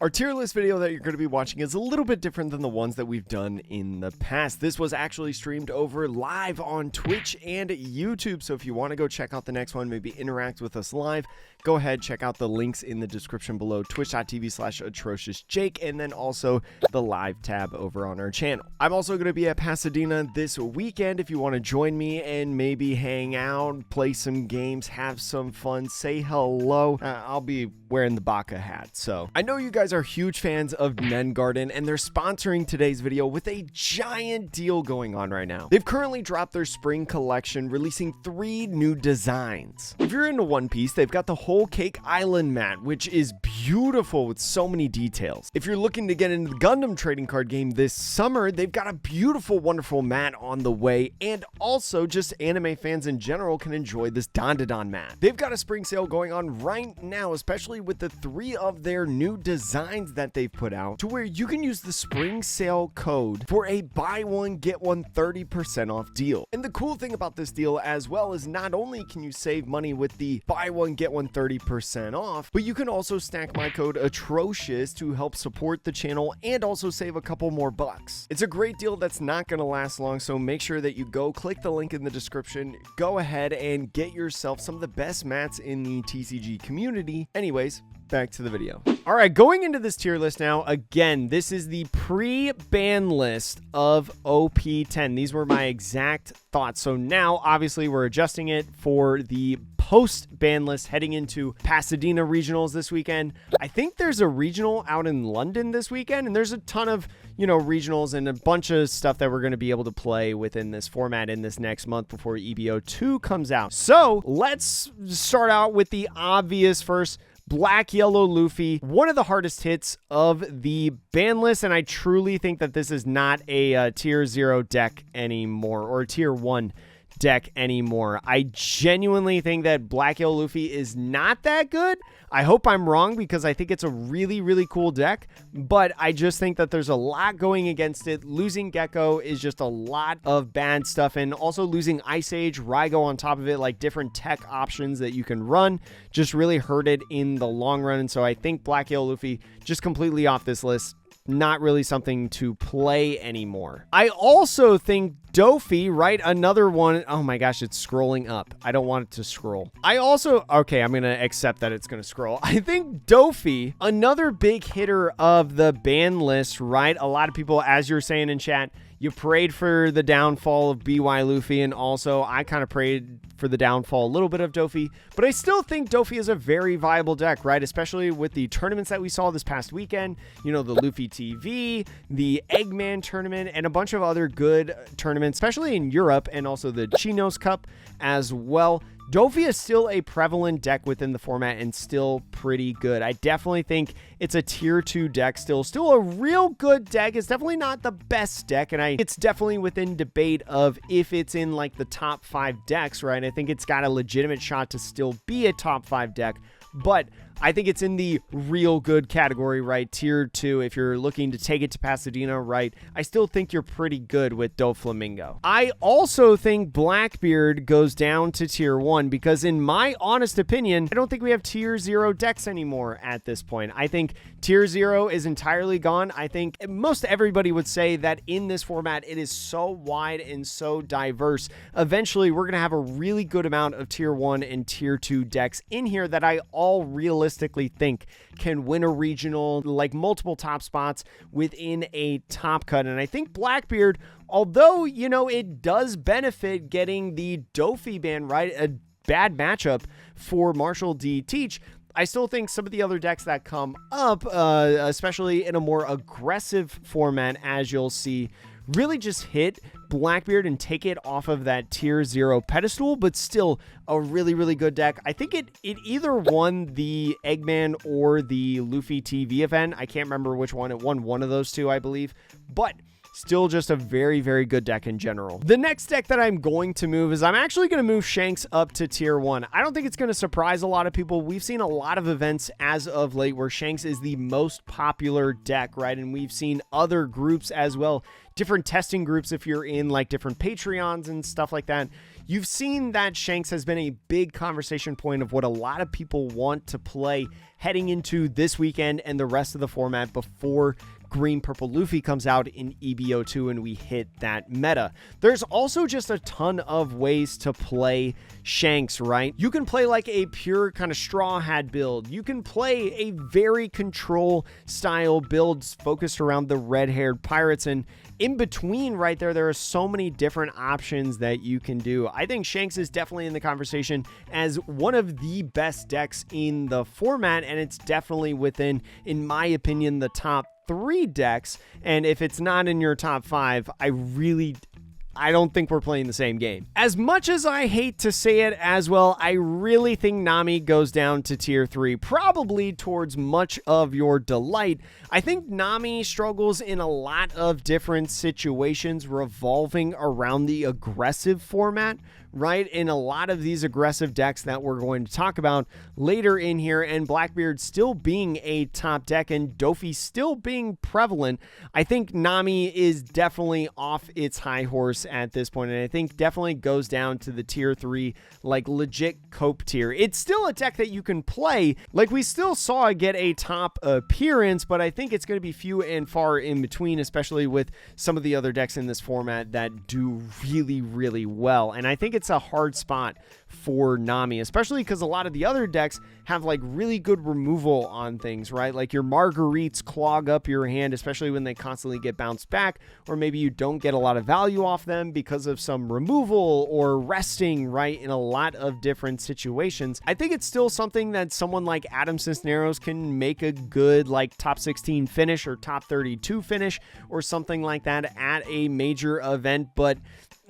Our tier list video that you're going to be watching is a little bit different than the ones that we've done in the past. This was actually streamed over live on Twitch and YouTube, so if you want to go check out the next one, maybe interact with us live, go ahead, check out the links in the description below, twitch.tv/atrociousjake, and then also the live tab over on our channel. I'm also going to be at Pasadena this weekend if you want to join me and maybe hang out, play some games, have some fun, say hello. I'll be wearing the Baka hat, so I know you guys are huge fans of Nen Garden, and they're sponsoring today's video with a giant deal going on right now. They've currently dropped their spring collection, releasing 3 new designs. If you're into One Piece, they've got the Whole Cake Island mat, which is beautiful with so many details. If you're looking to get into the Gundam trading card game this summer, they've got a beautiful, wonderful mat on the way, and also just anime fans in general can enjoy this Dandadan mat. They've got a spring sale going on right now, especially with the 3 of their new designs that they've put out, to where you can use the spring sale code for a buy one get one 30% off deal. And the cool thing about this deal as well is not only can you save money with the buy one get one 30% off, but you can also stack my code Atrocious to help support the channel and also save a couple more bucks. It's a great deal that's not going to last long, so make sure that you go click the link in the description, go ahead and get yourself some of the best mats in the TCG community. Anyways, back to the video. All right, going into this tier list now, again, this is the pre-ban list of OP10. These were my exact thoughts. So now, obviously, we're adjusting it for the post-ban list heading into Pasadena regionals this weekend. I think there's a regional out in London this weekend, and there's a ton of, regionals and a bunch of stuff that we're going to be able to play within this format in this next month before EBO 2 comes out. So let's start out with the obvious first. Black Yellow Luffy, one of the hardest hits of the ban list, and I truly think that this is not a tier 0 deck anymore, or a tier 1 deck anymore. I genuinely think that Black Yellow Luffy is not that good. I hope I'm wrong, because I think it's a really, really cool deck, but I just think that there's a lot going against it. Losing Gecko is just a lot of bad stuff, and also losing Ice Age, Raigo on top of it, like different tech options that you can run, just really hurt it in the long run. And so I think Black Yellow Luffy just completely off this list. Not really something to play anymore. I also think Dofi, right? Another one. Oh my gosh, it's scrolling up. I don't want it to scroll. Okay, I'm going to accept that it's going to scroll. I think Dofi, another big hitter of the ban list, right? A lot of people, as you're saying in chat, you prayed for the downfall of BY Luffy, and also I kind of prayed for the downfall a little bit of Dofi, but I still think Dofi is a very viable deck, right? Especially with the tournaments that we saw this past weekend, the Luffy TV, the Eggman tournament, and a bunch of other good tournaments, especially in Europe, and also the Chinos Cup as well. Dofi is still a prevalent deck within the format and still pretty good. I definitely think it's a tier 2 deck still a real good deck. It's definitely not the best deck, and it's definitely within debate of if it's in like the top 5 decks, right? I think it's got a legitimate shot to still be a top 5 deck, but I think it's in the real good category, right? Tier 2, if you're looking to take it to Pasadena, right? I still think you're pretty good with Doflamingo. I also think Blackbeard goes down to tier 1 because, in my honest opinion, I don't think we have tier 0 decks anymore at this point. I think tier 0 is entirely gone. I think most everybody would say that in this format, it is so wide and so diverse. Eventually, we're going to have a really good amount of tier 1 and tier 2 decks in here that I all realistically think can win a regional, like multiple top spots within a top cut. And I think Blackbeard, although, it does benefit getting the Dofi ban, right? A bad matchup for Marshall D. Teach. I still think some of the other decks that come up, especially in a more aggressive format, as you'll see, really just hit Blackbeard and take it off of that tier 0 pedestal, but still a really, really good deck. I think it either won the Eggman or the Luffy TV event. I can't remember which one. It won one of those two, I believe, but still just a very, very good deck in general. The next deck that I'm going to move is I'm actually going to move Shanks up to tier 1. I don't think it's going to surprise a lot of people. We've seen a lot of events as of late where Shanks is the most popular deck, right? And we've seen other groups as well, different testing groups if you're in like different Patreons and stuff like that. You've seen that Shanks has been a big conversation point of what a lot of people want to play heading into this weekend and the rest of the format before Green Purple Luffy comes out in EBO2 and we hit that meta. There's also just a ton of ways to play Shanks, right? You can play like a pure kind of Straw Hat build. You can play a very control style build focused around the red-haired pirates, and in between right there are so many different options that you can do. I think Shanks is definitely in the conversation as one of the best decks in the format, and it's definitely within, in my opinion, the top 3 decks. And if it's not in your top 5, I don't think we're playing the same game. As much as I hate to say it as well, I really think Nami goes down to tier 3, probably towards much of your delight. I think Nami struggles in a lot of different situations revolving around the aggressive format, right? In a lot of these aggressive decks that we're going to talk about later in here, and Blackbeard still being a top deck and Dofi still being prevalent, I think Nami is definitely off its high horse at this point, and I think definitely goes down to the tier 3, like legit cope tier. It's still a deck that you can play, like we still saw it get a top appearance, but I think it's going to be few and far in between, especially with some of the other decks in this format that do really, really well. And I think it's a hard spot for Nami, especially because a lot of the other decks have like really good removal on things, right? Like your Marguerites clog up your hand, especially when they constantly get bounced back, or maybe you don't get a lot of value off them because of some removal or resting, right? In a lot of different situations. I think it's still something that someone like Adam Cisneros can make a good like top 16 finish or top 32 finish or something like that at a major event, but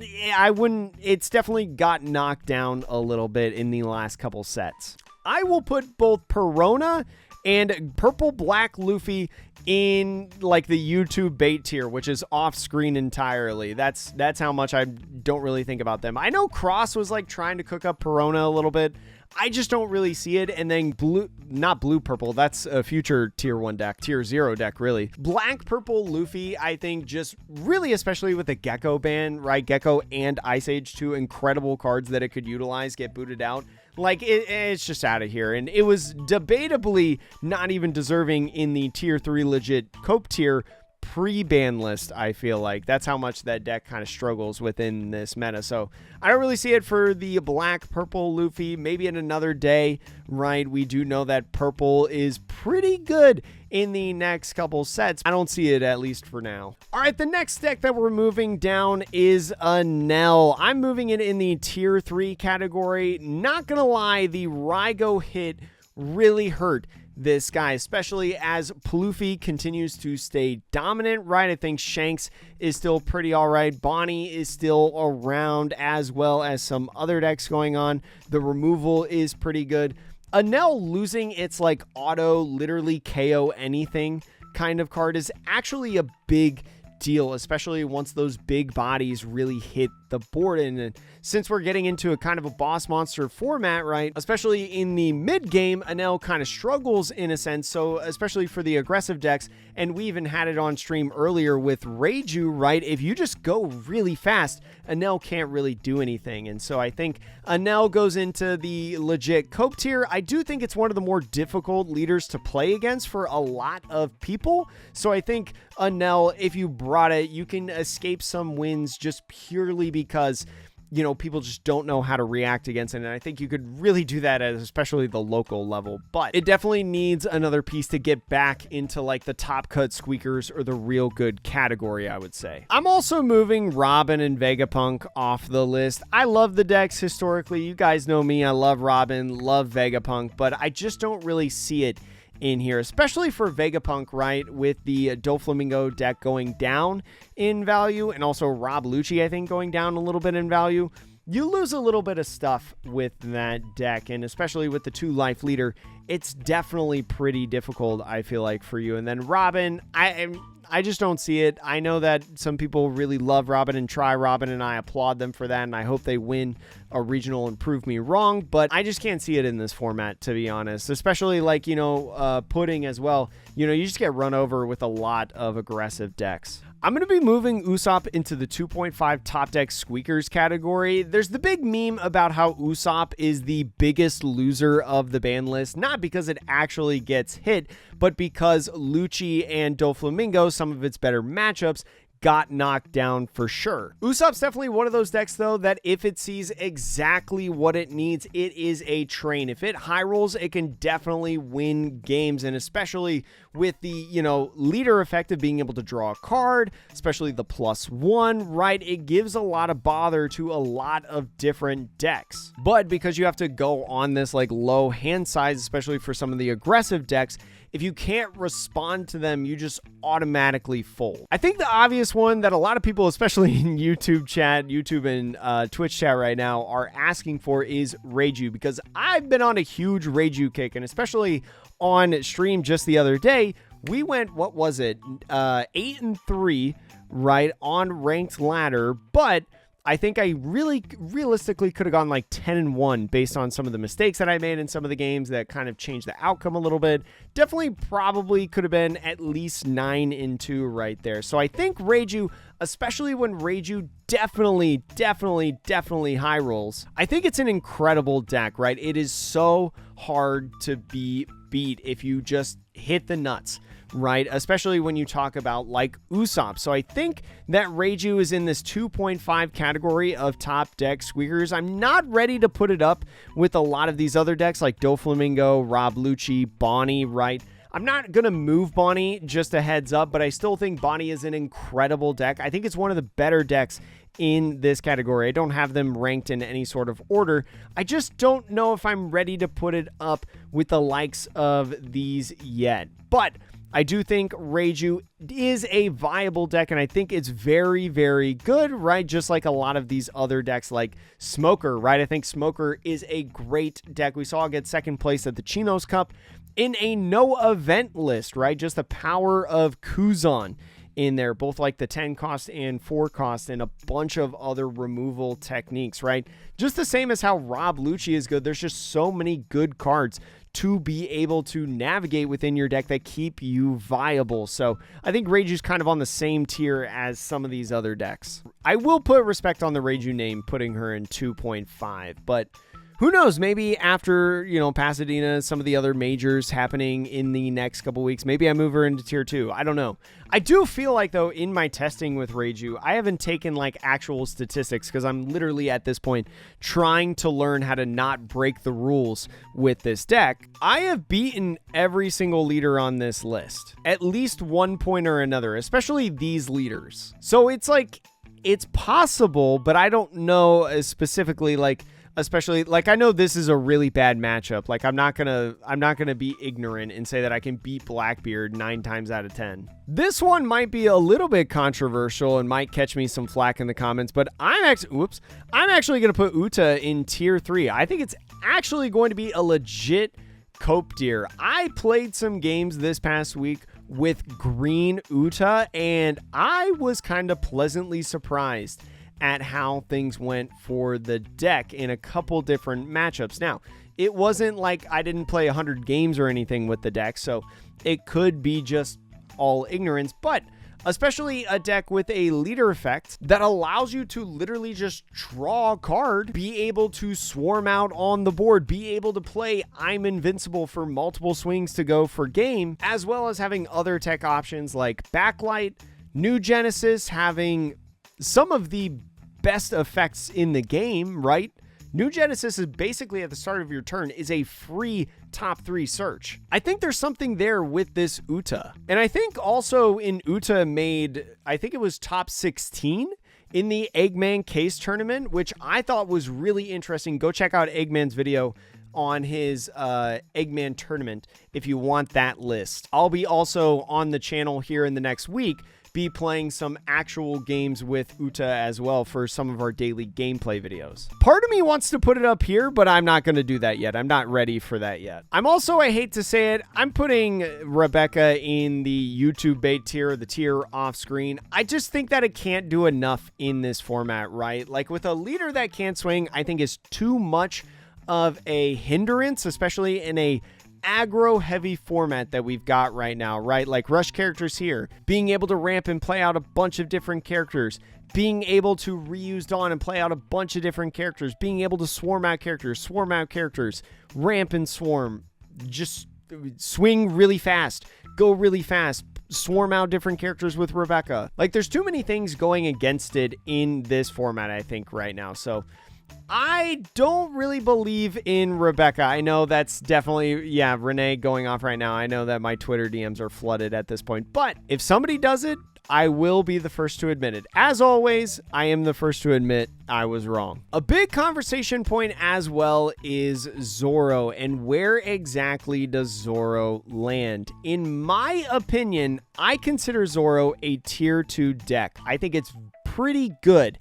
it's definitely got knocked down a little bit in the last couple sets. I will put both Perona and Purple Black Luffy in like the YouTube bait tier, which is off screen entirely. That's how much I don't really think about them. I know Cross was like trying to cook up Perona a little bit. I just don't really see it. And then not blue purple, that's a future tier 1 deck, tier 0 deck really. Black Purple Luffy, I think just really, especially with the Gecko ban, right? Gecko and Ice Age, 2 incredible cards that it could utilize, get booted out. Like it's just out of here. And it was debatably not even deserving in the tier 3 legit cope tier pre-ban list. I feel like that's how much that deck kind of struggles within this meta. So I don't really see it for the Black Purple Luffy. Maybe in another day, right? We do know that purple is pretty good in the next couple sets. I don't see it, at least for now. All right, the next deck that we're moving down is Anel. I'm moving it in the tier 3 category. Not gonna lie, the Rygo hit really hurt this guy, especially as Luffy continues to stay dominant, right? I think Shanks is still pretty all right. Bonnie is still around, as well as some other decks going on. The removal is pretty good. Anel losing its like auto, literally KO anything kind of card is actually a big deal, especially once those big bodies really hit the board. And since we're getting into a kind of a boss monster format, right, especially in the mid game, Anel kind of struggles in a sense. So especially for the aggressive decks, and we even had it on stream earlier with Reiju, right? If you just go really fast, Anel can't really do anything. And so I think Anel goes into the legit cope tier. I do think it's one of the more difficult leaders to play against for a lot of people. So I think Anel, if you brought it, you can escape some wins just purely because, you know, people just don't know how to react against it. And I think you could really do that at especially the local level, but it definitely needs another piece to get back into like the top cut squeakers or the real good category, I would say. I'm also moving Robin and Vegapunk off the list. I love the decks historically. You guys know me. I love Robin, love Vegapunk, but I just don't really see it in here, especially for Vegapunk, right, with the Doflamingo deck going down in value, and also Rob Lucci, I think, going down a little bit in value. You lose a little bit of stuff with that deck, and especially with the 2 life leader, it's definitely pretty difficult, I feel like, for you. And then Robin, I just don't see it. I know that some people really love Robin and try Robin, and I applaud them for that, and I hope they win a regional and prove me wrong, but I just can't see it in this format, to be honest. Especially like, you know, Pudding as well. You know, you just get run over with a lot of aggressive decks. I'm going to be moving Usopp into the 2.5 top deck squeakers category. There's the big meme about how Usopp is the biggest loser of the ban list, not because it actually gets hit, but because Lucci and Doflamingo, some of its better matchups, got knocked down for sure. Usopp's definitely one of those decks, though, that if it sees exactly what it needs, it is a train. If it high rolls, it can definitely win games, and especially with the, leader effect of being able to draw a card, especially the +1, right? It gives a lot of bother to a lot of different decks. But because you have to go on this like low hand size, especially for some of the aggressive decks, if you can't respond to them, you just automatically fold. I think the obvious one that a lot of people, especially in YouTube and Twitch chat right now, are asking for is Reiju, because I've been on a huge Reiju kick, and especially on stream just the other day, we went, 8-3, right, on ranked ladder, but I think I really realistically could have gone like 10-1 based on some of the mistakes that I made in some of the games that kind of changed the outcome a little bit. Definitely probably could have been at least 9-2 right there. So I think Reiju, especially when Reiju definitely high rolls, I think it's an incredible deck, right? It is so hard to be beat if you just hit the nuts, right? Especially when you talk about like Usopp. So I think that Reiju is in this 2.5 category of top deck squeakers. I'm not ready to put it up with a lot of these other decks like Doflamingo, Rob Lucci, Bonnie, right? I'm not going to move Bonnie, just a heads up, but I still think Bonnie is an incredible deck. I think it's one of the better decks in this category. I don't have them ranked in any sort of order. I just don't know if I'm ready to put it up with the likes of these yet. But I do think Reiju is a viable deck, and I think it's very, very good, right? Just like a lot of these other decks like Smoker, right? I think Smoker is a great deck. We saw it get second place at the Chinos Cup in a no event list, right? Just the power of Kuzan in there, both like the 10 cost and 4 cost and a bunch of other removal techniques, right? Just the same as how Rob Lucci is good. There's just so many good cards to be able to navigate within your deck that keep you viable. So I think Reiju's kind of on the same tier as some of these other decks. I will put respect on the Reiju name, putting her in 2.5, but who knows, maybe after, Pasadena, some of the other majors happening in the next couple weeks, maybe I move her into tier 2. I don't know. I do feel like, though, in my testing with Reiju, I haven't taken like actual statistics because I'm literally at this point trying to learn how to not break the rules with this deck. I have beaten every single leader on this list, at least one point or another, especially these leaders. So it's like, it's possible, but I don't know specifically especially like I know this is a really bad matchup. Like I'm not gonna be ignorant and say that I can beat Blackbeard 9 times out of 10. This one might be a little bit controversial and might catch me some flack in the comments, but I'm actually gonna put Uta in tier 3. I think it's actually going to be a legit cope deer. I played some games this past week with green Uta, and I was kind of pleasantly surprised at how things went for the deck in a couple different matchups. Now, it wasn't like I didn't play 100 games or anything with the deck, so it could be just all ignorance, but especially a deck with a leader effect that allows you to literally just draw a card, be able to swarm out on the board, be able to play I'm invincible for multiple swings to go for game, as well as having other tech options like Backlight, New Genesis, having some of the best effects in the game, right? New Genesis is basically at the start of your turn is a free top 3 search. I think there's something there with this Uta. And I think also in Uta made, I think it was top 16 in the Eggman case tournament, which I thought was really interesting. Go check out Eggman's video on his Eggman tournament if you want that list. I'll be also on the channel here in the next week be playing some actual games with Uta as well for some of our daily gameplay videos. Part of me wants to put it up here, but I'm not going to do that yet. I'm not ready for that yet. I'm also, I hate to say it, I'm putting Rebecca in the YouTube bait tier, the tier off screen. I just think that it can't do enough in this format, right? Like with a leader that can't swing, I think is too much of a hindrance, especially in a aggro heavy format that we've got right now, right? Like rush characters here, being able to ramp and play out a bunch of different characters, being able to reuse Dawn and play out a bunch of different characters, being able to swarm out characters, ramp and swarm, just swing really fast, go really fast, swarm out different characters with Rebecca. Like, there's too many things going against it in this format, I think, right now. So I don't really believe in Rebecca. I know that's definitely, yeah, Renee going off right now. I know that my Twitter DMs are flooded at this point, but if somebody does it, I will be the first to admit it. As always, I am the first to admit I was wrong. A big conversation point as well is Zoro, and where exactly does Zoro land? In my opinion, I consider Zoro a tier 2 deck. I think it's pretty good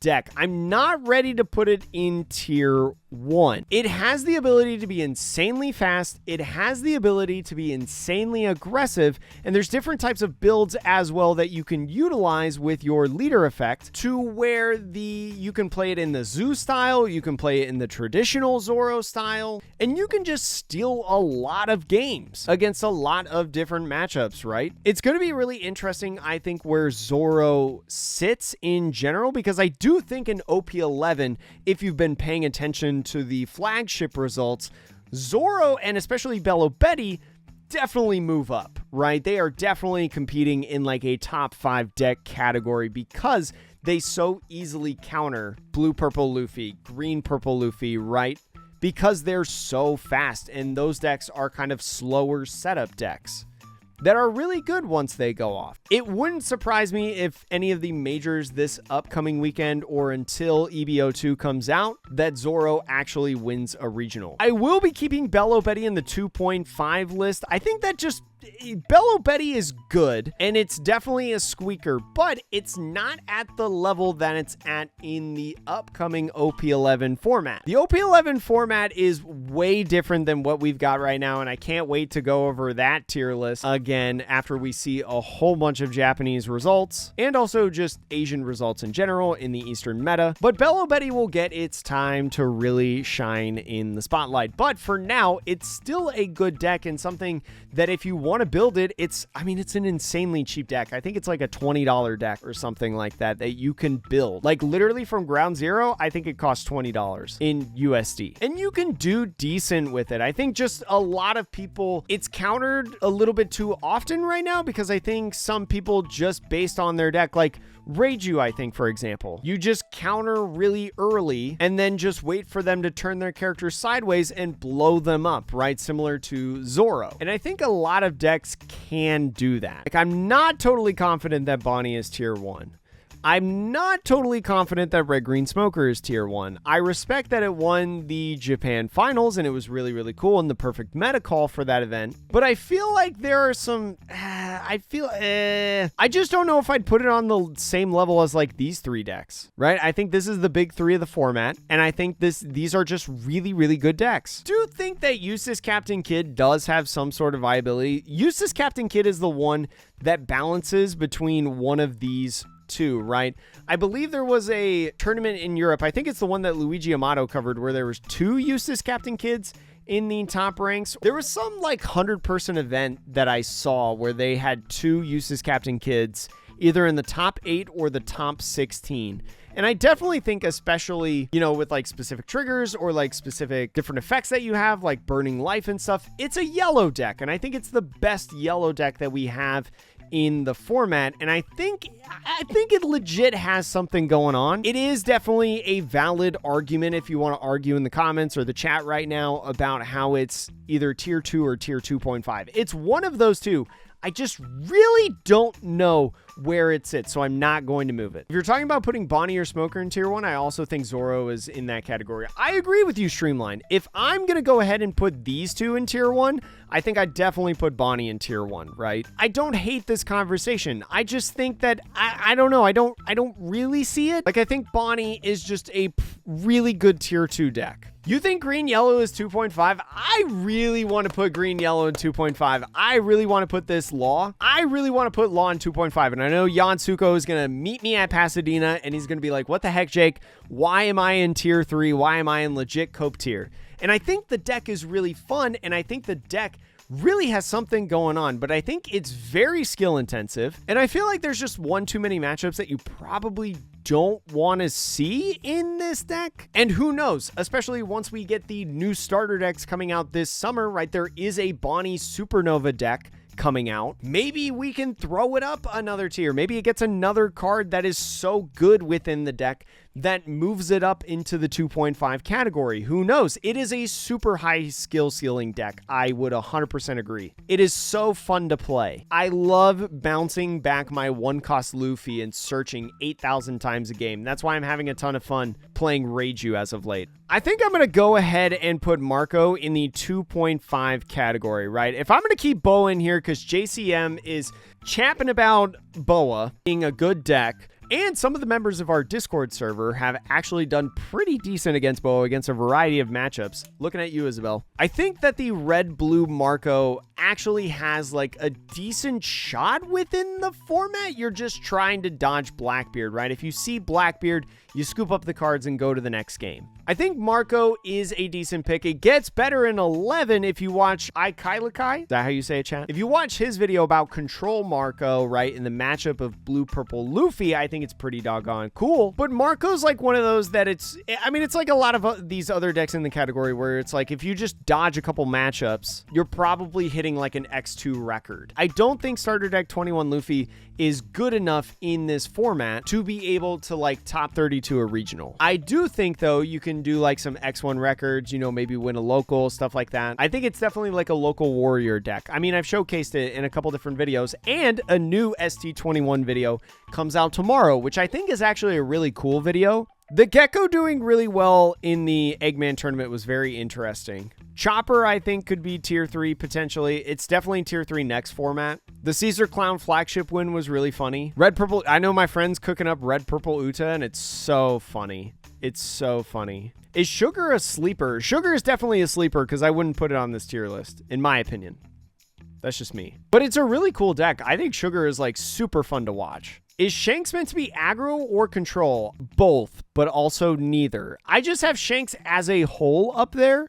deck. I'm not ready to put it in tier 1. It has the ability to be insanely fast, it has the ability to be insanely aggressive, and there's different types of builds as well that you can utilize with your leader effect, to where you can play it in the Zoo style, you can play it in the traditional Zoro style, and you can just steal a lot of games against a lot of different matchups, right? It's going to be really interesting, I think, where Zoro sits in general, because I do think in OP11, if you've been paying attention to the flagship results, Zoro and especially Betty definitely move up, right? They are definitely competing in like a top 5 deck category because they so easily counter blue-purple Luffy, green-purple Luffy, right? Because they're so fast, and those decks are kind of slower setup decks that are really good once they go off. It wouldn't surprise me if any of the majors this upcoming weekend or until EBO2 comes out, that Zoro actually wins a regional. I will be keeping Betty in the 2.5 list. I think that just Betty is good, and it's definitely a squeaker, but it's not at the level that it's at in the upcoming OP11 format. The OP11 format is way different than what we've got right now, and I can't wait to go over that tier list again after we see a whole bunch of Japanese results, and also just Asian results in general in the Eastern meta. But Betty will get its time to really shine in the spotlight. But for now, it's still a good deck, and something that if you want to build it, it's an insanely cheap deck. I think it's like a $20 deck or something like that you can build. Like literally from ground zero, I think it costs $20 in USD. And you can do decent with it. I think just a lot of people, it's countered a little bit too often right now, because I think some people just based on their deck, like Reiju, I think, for example, you just counter really early and then just wait for them to turn their characters sideways and blow them up, right? Similar to Zoro. And I think a lot of decks can do that. Like, I'm not totally confident that Bonnie is tier 1. I'm not totally confident that Red Green Smoker is tier 1. I respect that it won the Japan finals and it was really, really cool and the perfect meta call for that event. But I feel like there are some, I just don't know if I'd put it on the same level as like these 3 decks, right? I think this is the big 3 of the format, and I think these are just really, really good decks. Do you think that Eustace Captain Kidd does have some sort of viability? Eustace Captain Kidd is the one that balances between one of these 2, right? I believe there was a tournament in Europe. I think it's the one that Luigi Amato covered, where there was 2 Eustace Captain Kidds in the top ranks. There was some like 100-person event that I saw where they had 2 Eustace Captain Kidds either in the top 8 or the top 16. And I definitely think, especially, you know, with like specific triggers or like specific different effects that you have, like burning life and stuff, it's a yellow deck. And I think it's the best yellow deck that we have in the format, and I think it legit has something going on. It is definitely a valid argument if you want to argue in the comments or the chat right now about how it's either tier 2 or tier 2.5. It's one of those 2. I just really don't know where it sits, so I'm not going to move it. If you're talking about putting Bonnie or Smoker in tier 1, I also think Zoro is in that category. I agree with you, Streamline. If I'm going to go ahead and put these 2 in tier 1, I think I'd definitely put Bonnie in tier 1, right? I don't hate this conversation. I just think that, I don't know, I don't really see it. Like, I think Bonnie is just a really good tier 2 deck. You think green yellow is 2.5? I really want to put green yellow in 2.5. I really want to put this Law. I really want to put Law in 2.5. And I know Yansuko is going to meet me at Pasadena and he's going to be like, what the heck, Jake? Why am I in tier 3? Why am I in legit cope tier? And I think the deck is really fun, and I think the deck really has something going on, but I think it's very skill intensive, and I feel like there's just one too many matchups that you probably don't want to see in this deck. And who knows, especially once we get the new starter decks coming out this summer, right? There is a Bonnie Supernova deck coming out. Maybe we can throw it up another tier. Maybe it gets another card that is so good within the deck that moves it up into the 2.5 category. Who knows? It is a super high skill ceiling deck. I would 100% agree. It is so fun to play. I love bouncing back my 1-cost Luffy and searching 8,000 times a game. That's why I'm having a ton of fun playing Reiju as of late. I think I'm going to go ahead and put Marco in the 2.5 category, right? If I'm going to keep Boa in here because JCM is chapping about Boa being a good deck, and some of the members of our Discord server have actually done pretty decent against Boa against a variety of matchups. Looking at you, Isabel. I think that the red-blue Marco actually has like a decent shot within the format. You're just trying to dodge Blackbeard, right? If you see Blackbeard, you scoop up the cards and go to the next game. I think Marco is a decent pick. It gets better in 11 if you watch Ikailakai. Is that how you say it, chat? If you watch his video about Control Marco, right, in the matchup of blue-purple Luffy, I think it's pretty doggone cool. But Marco's like one of those that it's like a lot of these other decks in the category where it's like if you just dodge a couple matchups, you're probably hitting like an X2 record. I don't think Starter Deck 21 Luffy is good enough in this format to be able to like top 32 a regional. I do think though you can do like some X1 records, you know, maybe win a local, stuff like that. I think it's definitely like a local warrior deck. I mean, I've showcased it in a couple different videos, and a new ST21 video comes out tomorrow, which I think is actually a really cool video. The Gecko doing really well in the Eggman tournament was very interesting. Chopper, I think, could be tier 3 potentially. It's definitely tier 3 next format. The Caesar Clown flagship win was really funny. Red Purple, I know my friend's cooking up Red Purple Uta, and it's so funny. It's so funny. Is Sugar a sleeper? Sugar is definitely a sleeper because I wouldn't put it on this tier list, in my opinion. That's just me. But it's a really cool deck. I think Sugar is like super fun to watch. Is Shanks meant to be aggro or control? Both, but also neither. I just have Shanks as a whole up there.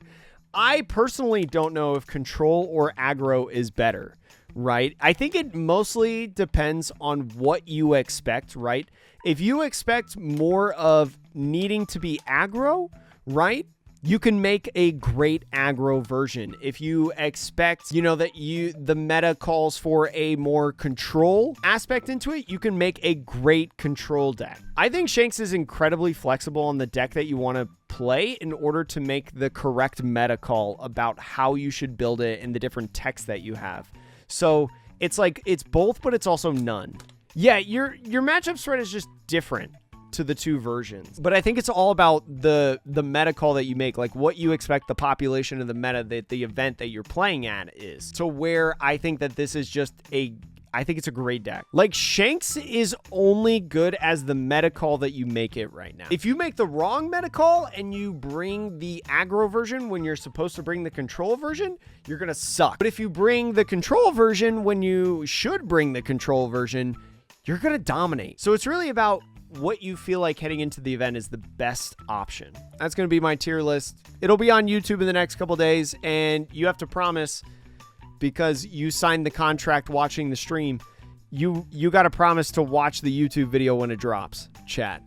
I personally don't know if control or aggro is better, right? I think it mostly depends on what you expect, right? If you expect more of needing to be aggro, right? You can make a great aggro version. If you expect, you know, that the meta calls for a more control aspect into it, you can make a great control deck. I think Shanks is incredibly flexible on the deck that you want to play in order to make the correct meta call about how you should build it and the different techs that you have. So it's like, it's both, but it's also none. Yeah, your matchup spread is just different to the two versions, but I think it's all about the meta call that you make, like what you expect the population of the meta that the event that you're playing at is. So where I think that this is just I think it's a great deck. Like Shanks is only good as the meta call that you make it right now. If you make the wrong meta call and you bring the aggro version when you're supposed to bring the control version, you're gonna suck. But if you bring the control version when you should bring the control version, you're gonna dominate. So it's really about what you feel like heading into the event is the best option. That's going to be my tier list. It'll be on YouTube in the next couple days, and you have to promise, because you signed the contract watching the stream, you got to promise to watch the YouTube video when it drops, chat.